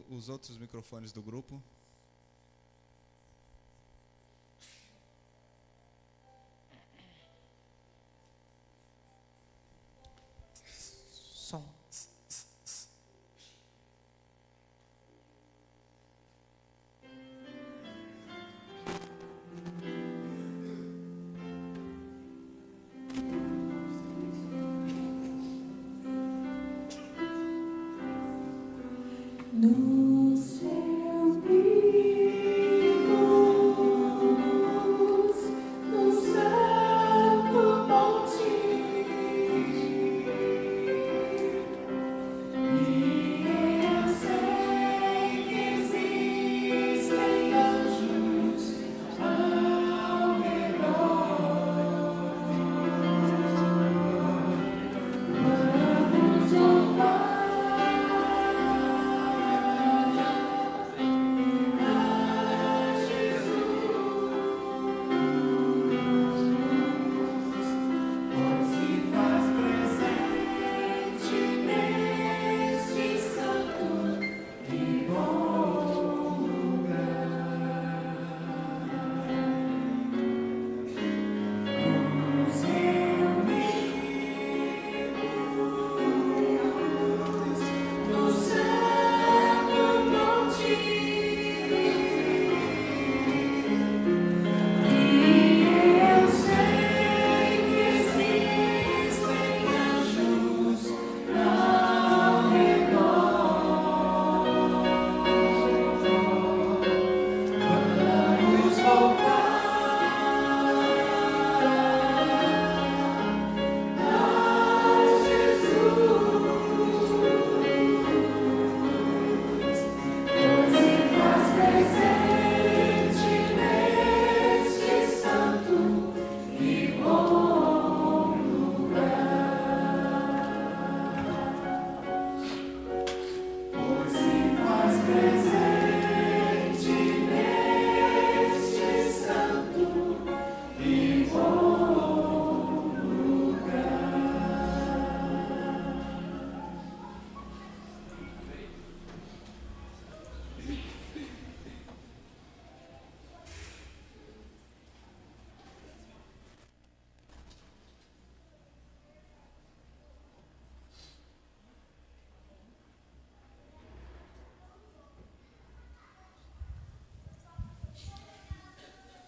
os outros microfones do grupo. Som. No seu no santo monte, e eu sei que existem anjos ao redor. Vamos louvar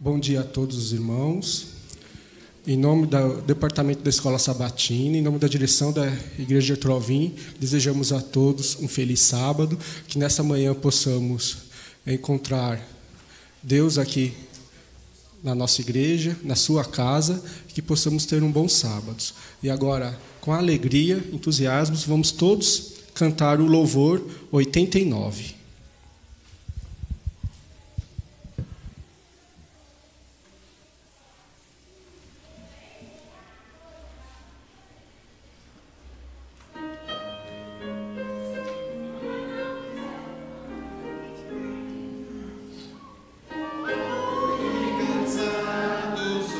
Bom dia a todos os irmãos. Em nome do Departamento da Escola Sabatina, em nome da direção da Igreja de Arthur Alvim, desejamos a todos um feliz sábado, que nessa manhã possamos encontrar Deus aqui na nossa igreja, na sua casa, que possamos ter um bom sábado. E agora, com alegria, entusiasmo, vamos todos cantar o louvor 89. Cansados,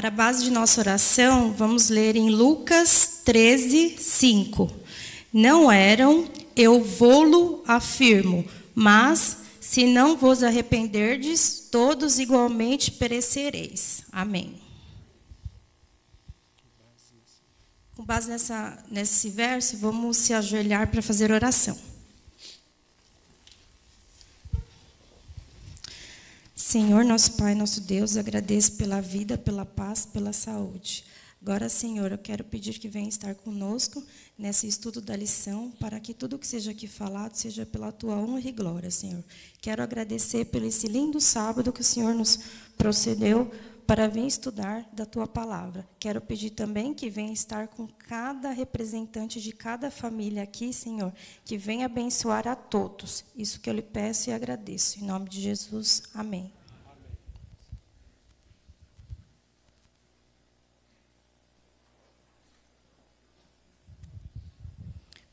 Para a base de nossa oração, vamos ler em Lucas 13, 5. Não eram, eu vô-lo afirmo, mas se não vos arrependerdes, todos igualmente perecereis. Amém. Com base nesse verso, vamos se ajoelhar para fazer oração. Senhor, nosso Pai, nosso Deus, agradeço pela vida, pela paz, pela saúde. Agora, Senhor, eu quero pedir que venha estar conosco nesse estudo da lição, para que tudo que seja aqui falado seja pela Tua honra e glória, Senhor. Quero agradecer pelo esse lindo sábado que o Senhor nos procedeu para vir estudar da Tua palavra. Quero pedir também que venha estar com cada representante de cada família aqui, Senhor, que venha abençoar a todos. Isso que eu lhe peço e agradeço. Em nome de Jesus, amém.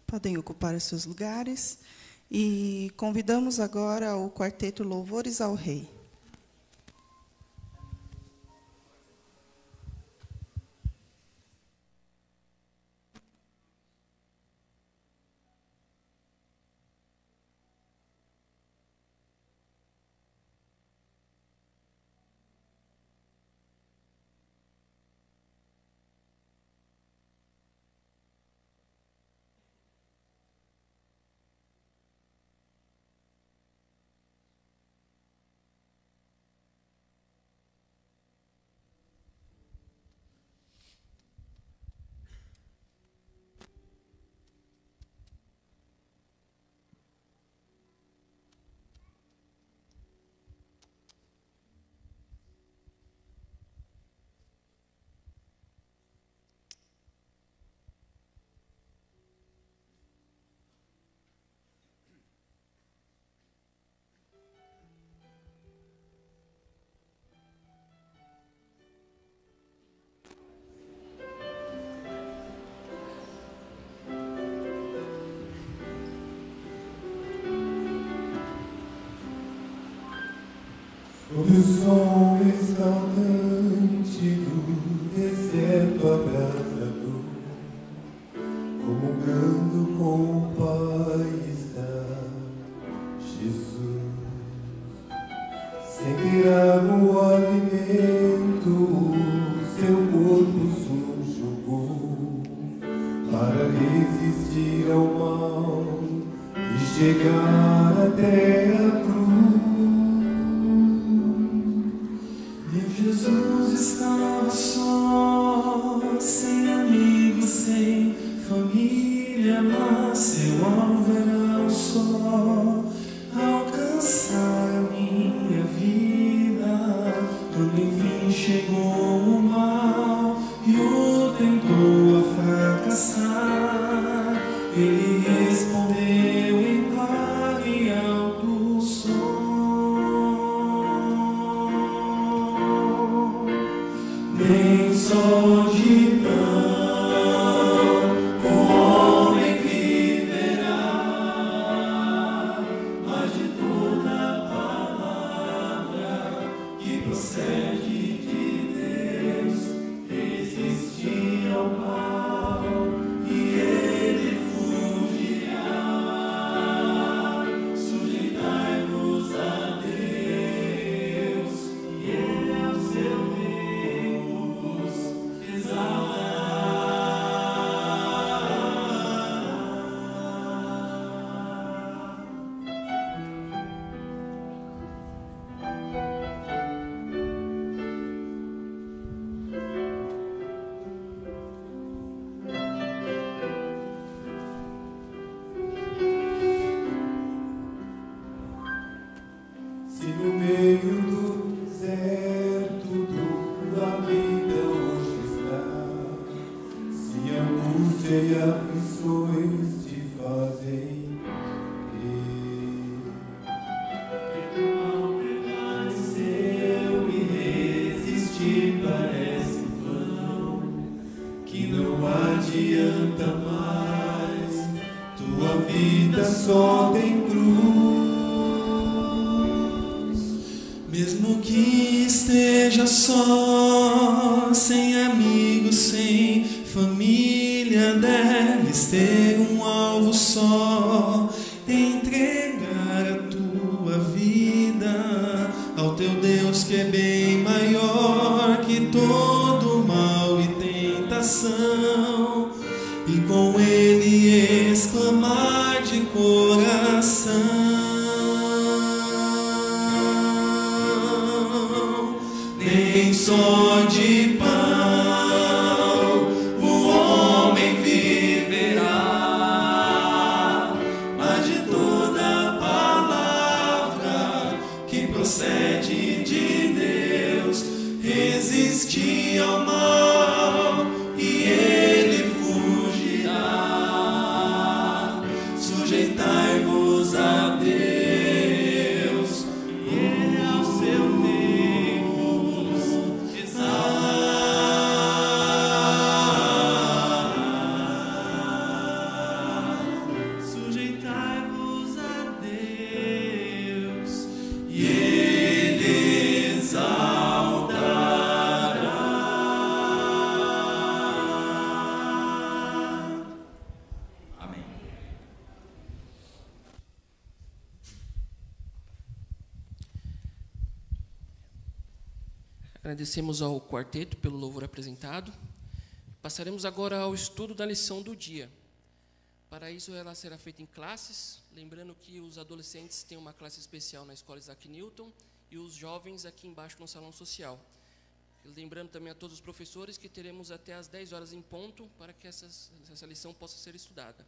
Podem ocupar os seus lugares e convidamos agora o quarteto Louvores ao Rei. O som exaltante do deserto abrasador, comungando com o Pai está Jesus. Sentirá no alimento o seu corpo subjugou, para resistir ao mal e chegar até a cruz. Jesus estava só, sem amigos, sem família, mas seu alvo era um só, alcançar a minha vida. Quando enfim chegou o mal e o tentou a fracassar, ele respondeu em claro e alto som. Nem só de pão o homem viverá, mas de toda palavra que procede de Deus. Resistir ao mal e ele fugirá. Sujeitai-vos a Deus e ele é o seu se no meio do deserto tua vida hoje está, se angústia e aflições te fazem crer que o mal prevaleceu e resistir parece vão, que não adianta mais, tua vida só tem cruz. Mesmo que esteja só, deves ter um alvo só, entregar a tua vida ao teu Deus, que é bem maior que todo mal e tentação, e com Ele exclamar de coração: nem só de pão o homem viverá, mas de toda palavra que procede de Deus. Resistir ao mal e ele fugirá. Sujeitai-vos a Deus, Ele ao seu tempo exaltará. Sujeitai-vos a Deus e Ele exaltará. Amém. Agradecemos ao quarteto pelo louvor apresentado. Passaremos agora ao estudo da lição do dia. Para isso, ela será feita em classes, lembrando que os adolescentes têm uma classe especial na Escola Isaac Newton e os jovens aqui embaixo no Salão Social. Lembrando também a todos os professores que teremos até às 10 horas em ponto para que essa lição possa ser estudada.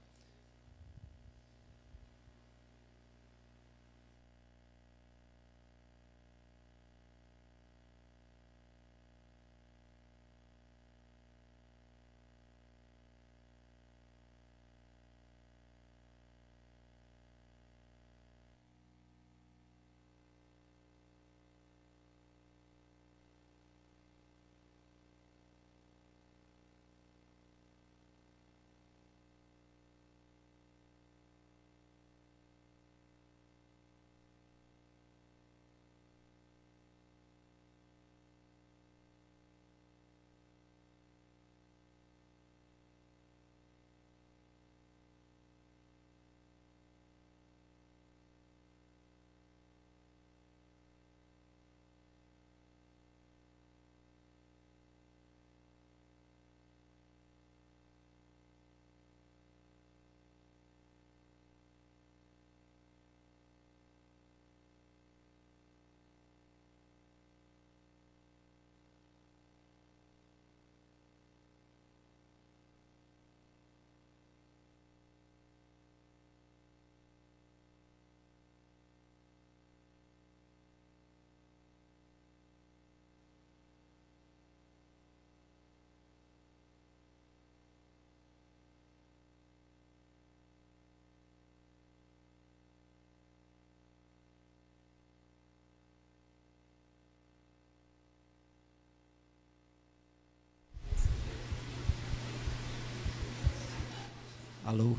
Alô?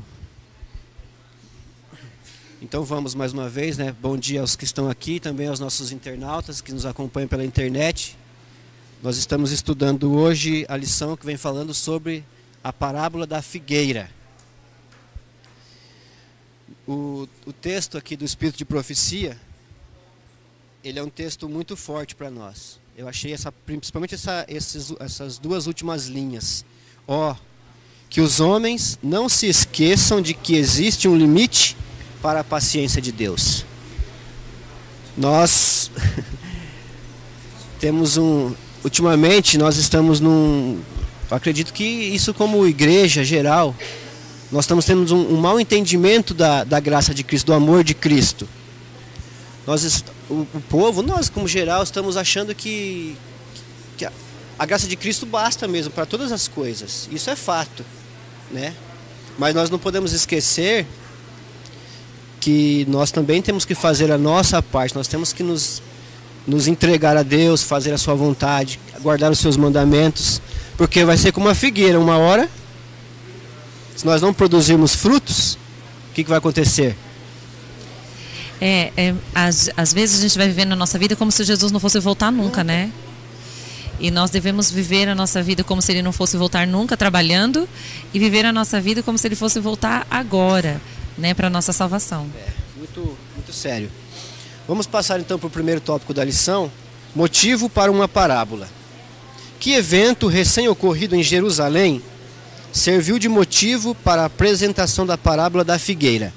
Então vamos mais uma vez, né? Bom dia aos que estão aqui, também aos nossos internautas que nos acompanham pela internet. Nós estamos estudando hoje a lição que vem falando sobre a parábola da figueira. O texto aqui do Espírito de Profecia, ele é um texto muito forte para nós. Eu achei principalmente essas duas últimas linhas. Que os homens não se esqueçam de que existe um limite para a paciência de Deus. Nós temos ultimamente nós estamos eu acredito que isso como igreja geral, nós estamos tendo um mau entendimento da graça de Cristo, do amor de Cristo. O povo, nós como geral, estamos achando que a graça de Cristo basta mesmo para todas as coisas. Isso é fato, né? Mas nós não podemos esquecer que nós também temos que fazer a nossa parte. Nós temos que nos entregar a Deus, fazer a sua vontade, guardar os seus mandamentos, porque vai ser como uma figueira, uma hora, se nós não produzirmos frutos, o que vai acontecer? Às vezes a gente vai vivendo a nossa vida como se Jesus não fosse voltar nunca, né? E nós devemos viver a nossa vida como se ele não fosse voltar nunca trabalhando e viver a nossa vida como se ele fosse voltar agora, né, para a nossa salvação. Muito, muito sério. Vamos passar então para o primeiro tópico da lição, motivo para uma parábola. Que evento recém-ocorrido em Jerusalém serviu de motivo para a apresentação da parábola da figueira?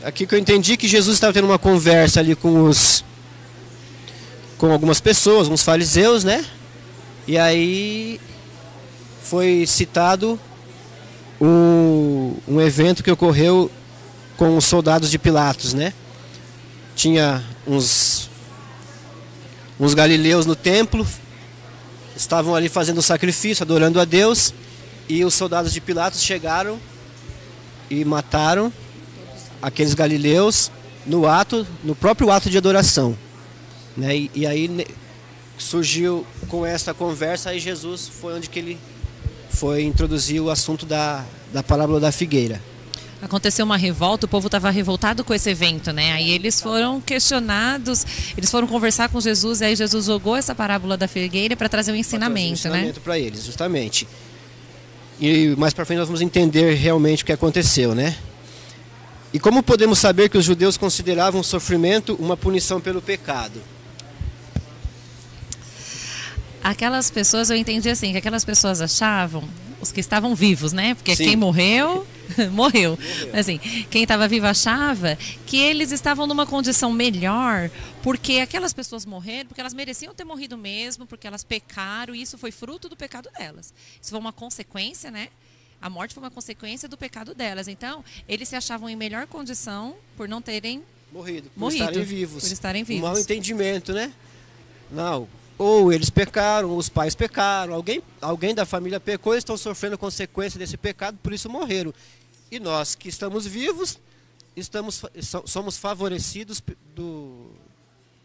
Aqui que eu entendi que Jesus estava tendo uma conversa ali com algumas pessoas, uns fariseus, né? E aí foi citado um evento que ocorreu com os soldados de Pilatos, né? Tinha uns galileus no templo, estavam ali fazendo o sacrifício, adorando a Deus, e os soldados de Pilatos chegaram e mataram aqueles galileus no próprio ato de adoração, né? E aí surgiu com essa conversa, aí Jesus foi onde que ele foi introduzir o assunto da parábola da figueira. Aconteceu uma revolta, o povo estava revoltado com esse evento, né? Aí eles foram questionados, eles foram conversar com Jesus, e aí Jesus jogou essa parábola da figueira para trazer um ensinamento, né? Para eles, justamente. E mais para frente nós vamos entender realmente o que aconteceu, né? E como podemos saber que os judeus consideravam o sofrimento uma punição pelo pecado? Aquelas pessoas, eu entendi assim, que aquelas pessoas achavam, os que estavam vivos, né? Porque Sim. quem morreu, morreu. Assim, quem estava vivo achava que eles estavam numa condição melhor, porque aquelas pessoas morreram, porque elas mereciam ter morrido mesmo, porque elas pecaram, e isso foi fruto do pecado delas. Isso foi uma consequência, né? A morte foi uma consequência do pecado delas. Então, eles se achavam em melhor condição por não terem morrido, por estarem vivos. Por estarem vivos. Um mau entendimento, né? Não. Ou eles pecaram, os pais pecaram, alguém da família pecou e estão sofrendo a consequência desse pecado, por isso morreram. E nós que estamos vivos, somos favorecidos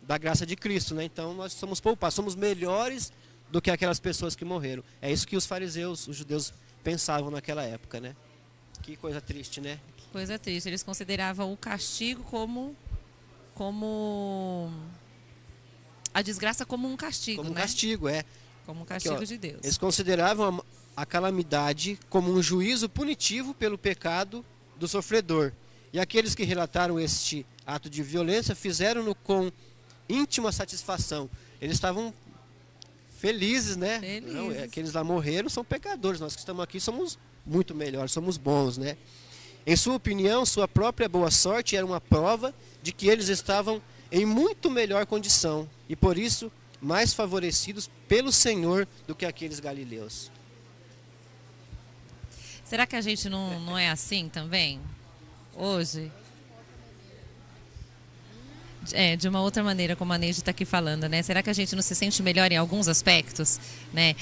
da graça de Cristo, né? Então nós somos poupados, somos melhores do que aquelas pessoas que morreram. É isso que os fariseus, os judeus pensavam naquela época, né? Que coisa triste, né? Coisa triste. Eles consideravam o castigo como a desgraça como um castigo, como um né? castigo, é. Como um castigo aqui, ó, de Deus. Eles consideravam a calamidade como um juízo punitivo pelo pecado do sofredor. E aqueles que relataram este ato de violência fizeram-no com íntima satisfação. Eles estavam felizes, né? Felizes. Não, aqueles lá morreram são pecadores. Nós que estamos aqui somos muito melhores, somos bons, né? Em sua opinião, sua própria boa sorte era uma prova de que eles estavam em muito melhor condição e por isso mais favorecidos pelo Senhor do que aqueles galileus. Será que a gente não é assim também hoje? De uma outra maneira, como a Neide está aqui falando, né? Será que a gente não se sente melhor em alguns aspectos, né?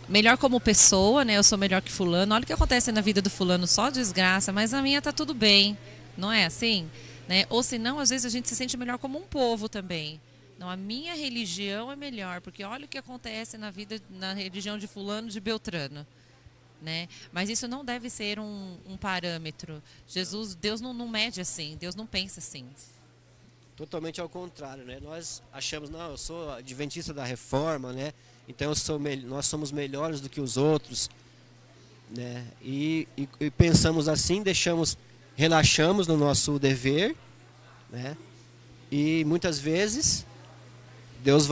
Melhor como pessoa, né? Eu sou melhor que fulano. Olha o que acontece na vida do fulano, só desgraça, mas na minha tá tudo bem. Não é assim? Né? Ou senão, às vezes a gente se sente melhor como um povo também. Não, a minha religião é melhor, porque olha o que acontece na religião de fulano, de Beltrano. Né? Mas isso não deve ser um parâmetro. Deus não mede assim, Deus não pensa assim. Totalmente ao contrário, né? Nós achamos, não, eu sou adventista da reforma, né? Então nós somos melhores do que os outros, né? E pensamos assim, relaxamos no nosso dever, né? E muitas vezes Deus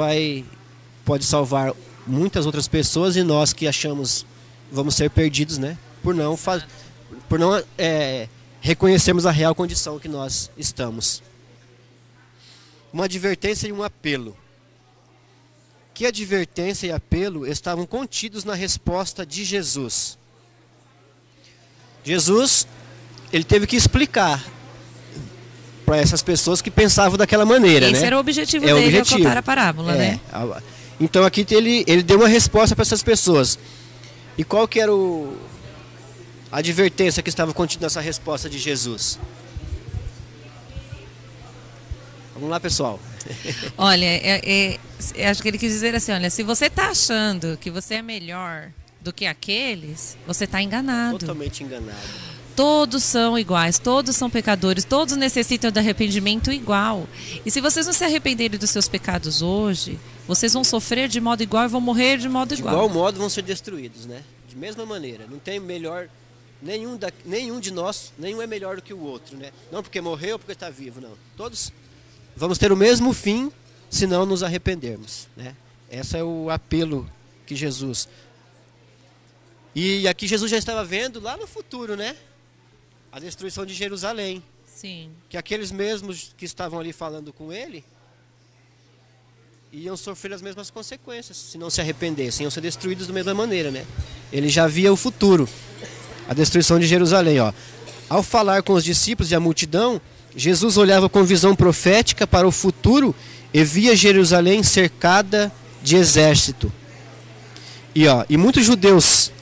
pode salvar muitas outras pessoas e nós que achamos vamos ser perdidos, né? Por não reconhecermos a real condição que nós estamos. Uma advertência e um apelo. Que advertência e apelo estavam contidos na resposta de Jesus? Jesus, ele teve que explicar para essas pessoas que pensavam daquela maneira, né? Esse era o objetivo dele ao contar a parábola, né? Então aqui ele deu uma resposta para essas pessoas. E qual que era a advertência que estava contida nessa resposta de Jesus? Vamos lá, pessoal. Olha, acho que ele quis dizer assim, olha, se você está achando que você é melhor do que aqueles, você está enganado. Totalmente enganado. Todos são iguais, todos são pecadores, todos necessitam de arrependimento igual. E se vocês não se arrependerem dos seus pecados hoje, vocês vão sofrer de modo igual e vão morrer de modo igual. De igual modo vão ser destruídos, né? De mesma maneira. Não tem melhor, nenhum de nós, nenhum é melhor do que o outro, né? Não porque morreu ou porque está vivo, não. Todos vamos ter o mesmo fim se não nos arrependermos, né? Esse é o apelo que Jesus... E aqui Jesus já estava vendo lá no futuro, né? A destruição de Jerusalém. Sim. Que aqueles mesmos que estavam ali falando com ele iam sofrer as mesmas consequências se não se arrependessem, iam ser destruídos da mesma maneira, né? Ele já via o futuro, a destruição de Jerusalém, ó. Ao falar com os discípulos e a multidão, Jesus olhava com visão profética para o futuro e via Jerusalém cercada de exército. E muitos judeus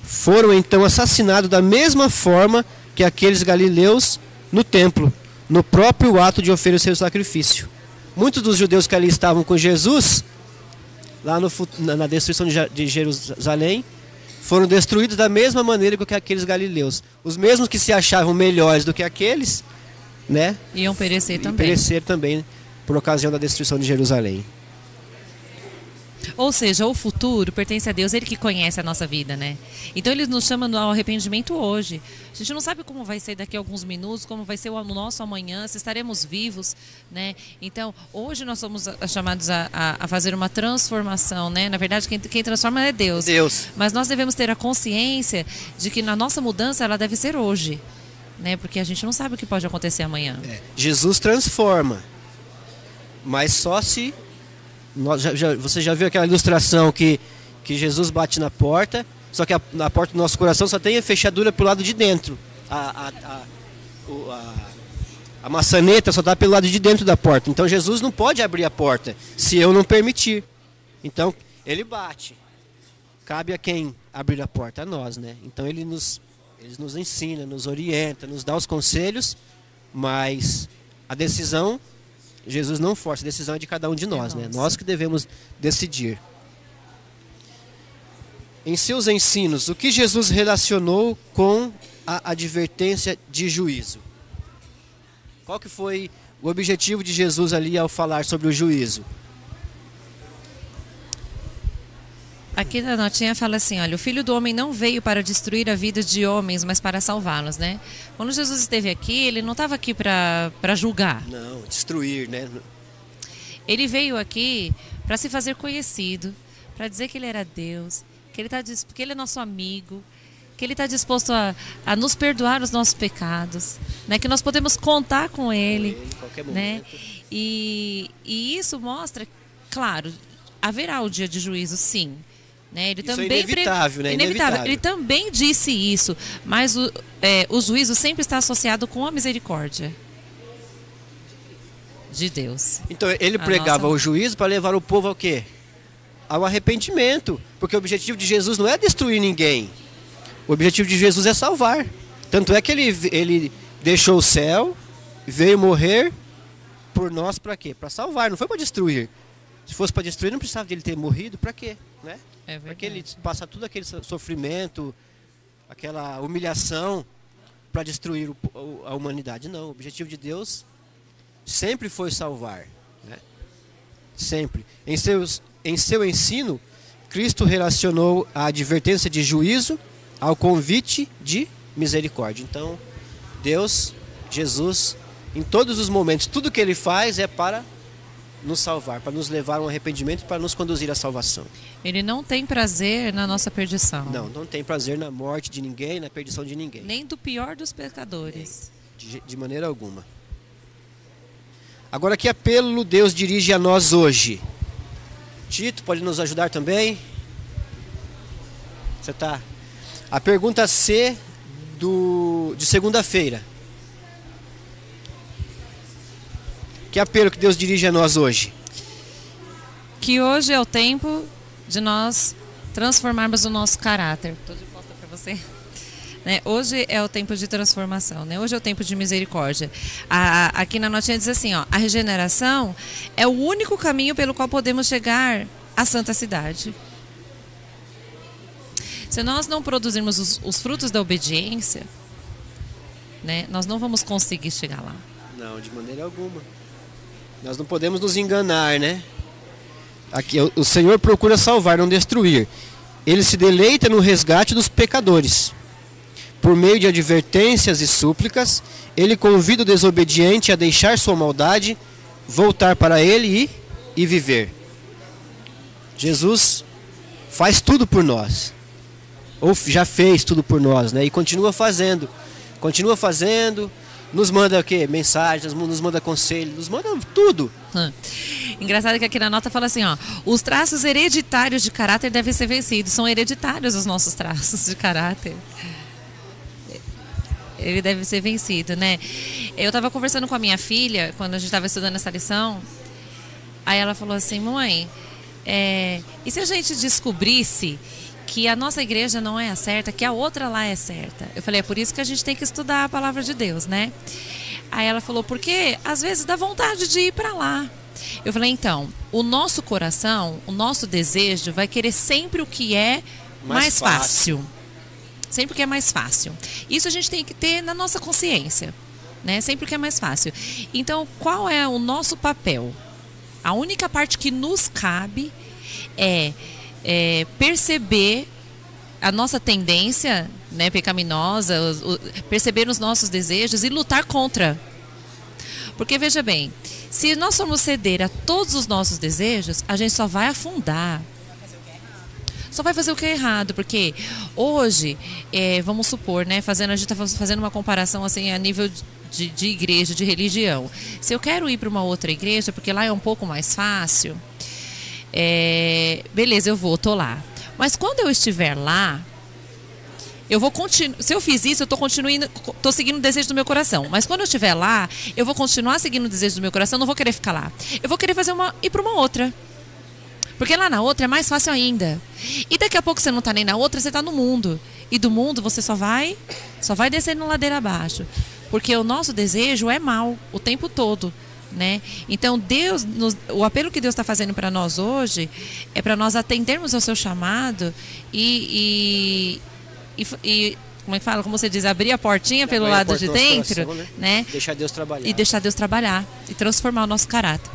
foram então assassinados da mesma forma que aqueles galileus no templo, no próprio ato de oferecer o sacrifício. Muitos dos judeus que ali estavam com Jesus, lá na destruição de Jerusalém, foram destruídos da mesma maneira que aqueles galileus. Os mesmos que se achavam melhores do que aqueles, né? Iam perecer também. Perecer também por ocasião da destruição de Jerusalém. Ou seja, o futuro pertence a Deus, Ele que conhece a nossa vida, né? Então Ele nos chama ao arrependimento hoje. A gente não sabe como vai ser daqui a alguns minutos, como vai ser o nosso amanhã, se estaremos vivos, né? Então, hoje nós somos chamados a fazer uma transformação, né? Na verdade, quem transforma é Deus. Deus. Mas nós devemos ter a consciência de que na nossa mudança ela deve ser hoje, né? Porque a gente não sabe o que pode acontecer amanhã. Jesus transforma, mas só se... Você já viu aquela ilustração que Jesus bate na porta, só que na porta do nosso coração só tem a fechadura pelo lado de dentro. A maçaneta só está pelo lado de dentro da porta. Então Jesus não pode abrir a porta se eu não permitir. Então ele bate. Cabe a quem abrir a porta? A nós, né? Então ele nos ensina, nos orienta, nos dá os conselhos, mas a decisão... Jesus não força, a decisão é de cada um de nós, né? Nós que devemos decidir. Em seus ensinos, o que Jesus relacionou com a advertência de juízo? Qual que foi o objetivo de Jesus ali ao falar sobre o juízo? Aqui na notinha fala assim, olha, o Filho do Homem não veio para destruir a vida de homens, mas para salvá-los, né? Quando Jesus esteve aqui, ele não estava aqui para julgar. Não, destruir, né? Ele veio aqui para se fazer conhecido, para dizer que ele era Deus, que ele é nosso amigo, que ele está disposto a nos perdoar os nossos pecados, né? Que nós podemos contar com ele, em qualquer momento, né? E isso mostra, claro, haverá o dia de juízo, sim. Né? Ele isso também é inevitável, né? Inevitável. Ele também disse isso, mas o juízo sempre está associado com a misericórdia de Deus. Então ele pregava o juízo para levar o povo ao quê? Ao arrependimento, porque o objetivo de Jesus não é destruir ninguém. O objetivo de Jesus é salvar. Tanto é que ele deixou o céu, veio morrer por nós para quê? Para salvar, não foi para destruir. Se fosse para destruir, não precisava de ele ter morrido, para quê? Né? Para que ele passa todo aquele sofrimento, aquela humilhação para destruir a humanidade. Não, o objetivo de Deus sempre foi salvar, né? Sempre. Em seu ensino, Cristo relacionou a advertência de juízo ao convite de misericórdia. Então, Deus, Jesus, em todos os momentos, tudo que Ele faz é para nos salvar, para nos levar a um arrependimento, para nos conduzir à salvação. Ele não tem prazer na nossa perdição. Não tem prazer na morte de ninguém, na perdição de ninguém. Nem do pior dos pecadores. De maneira alguma. Agora, que apelo Deus dirige a nós hoje? Tito, pode nos ajudar também? Você tá? A pergunta C de segunda-feira. Que apelo que Deus dirige a nós hoje? Que hoje é o tempo de nós transformarmos o nosso caráter. Estou de costa para você. Né? Hoje é o tempo de transformação, né? Hoje é o tempo de misericórdia. Aqui na notinha diz assim, ó, a regeneração é o único caminho pelo qual podemos chegar à santa cidade. Se nós não produzirmos os frutos da obediência, né, nós não vamos conseguir chegar lá. Não, de maneira alguma. Nós não podemos nos enganar, né? Aqui, o Senhor procura salvar, não destruir. Ele se deleita no resgate dos pecadores. Por meio de advertências e súplicas, ele convida o desobediente a deixar sua maldade, voltar para ele e viver. Jesus faz tudo por nós. Ou já fez tudo por nós, né? E continua fazendo. Continua fazendo. Nos manda o quê? Mensagens, nos manda conselho, nos manda tudo. Engraçado que aqui na nota fala assim, ó, os traços hereditários de caráter devem ser vencidos. São hereditários os nossos traços de caráter. Ele deve ser vencido, né? Eu estava conversando com a minha filha, quando a gente estava estudando essa lição, aí ela falou assim, mãe, e se a gente descobrisse que a nossa igreja não é a certa, que a outra lá é certa? Eu falei, é por isso que a gente tem que estudar a palavra de Deus, né? Aí ela falou, porque às vezes dá vontade de ir para lá. Eu falei, então, o nosso coração, o nosso desejo vai querer sempre o que é mais fácil. Sempre o que é mais fácil. Isso a gente tem que ter na nossa consciência, né? Sempre o que é mais fácil. Então, qual é o nosso papel? A única parte que nos cabe é perceber a nossa tendência, né, pecaminosa, perceber os nossos desejos e lutar contra. Porque, veja bem, se nós formos ceder a todos os nossos desejos, a gente só vai afundar. Só vai fazer o que é errado, porque hoje, vamos supor, né, a gente está fazendo uma comparação assim a nível de igreja, de religião. Se eu quero ir para uma outra igreja, porque lá é um pouco mais fácil, beleza, tô lá. Mas quando eu estiver lá, eu vou continuar. Se eu fiz isso, eu estou seguindo o desejo do meu coração. Mas quando eu estiver lá, eu vou continuar seguindo o desejo do meu coração, não vou querer ficar lá. Eu vou querer ir para uma outra. Porque lá na outra é mais fácil ainda. E daqui a pouco você não está nem na outra, você está no mundo. E do mundo você só vai descendo ladeira abaixo. Porque o nosso desejo é mal o tempo todo, né? Então o apelo que Deus está fazendo para nós hoje é para nós atendermos ao seu chamado e como é que fala? Como você diz, abrir a portinha pelo lado de dentro, coração, né? Deixar Deus trabalhar. E deixar Deus trabalhar e transformar o nosso caráter.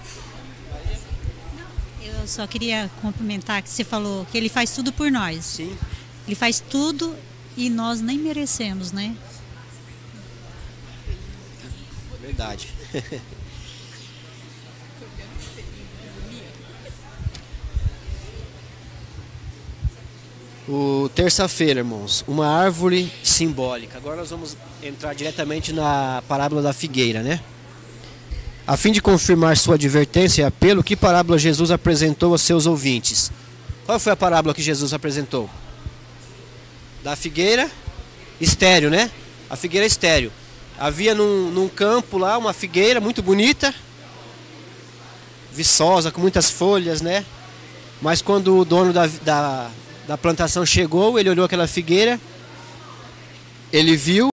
Eu só queria complementar que você falou que ele faz tudo por nós. Sim. Ele faz tudo e nós nem merecemos, né? Verdade. Terça-feira, irmãos, uma árvore simbólica. Agora nós vamos entrar diretamente na parábola da figueira, né? A fim de confirmar sua advertência e apelo, que parábola Jesus apresentou aos seus ouvintes? Qual foi a parábola que Jesus apresentou? Da figueira estéril, né? A figueira estéril. Havia num campo lá uma figueira muito bonita, viçosa, com muitas folhas, né? Mas quando o dono da plantação chegou, ele olhou aquela figueira, ele viu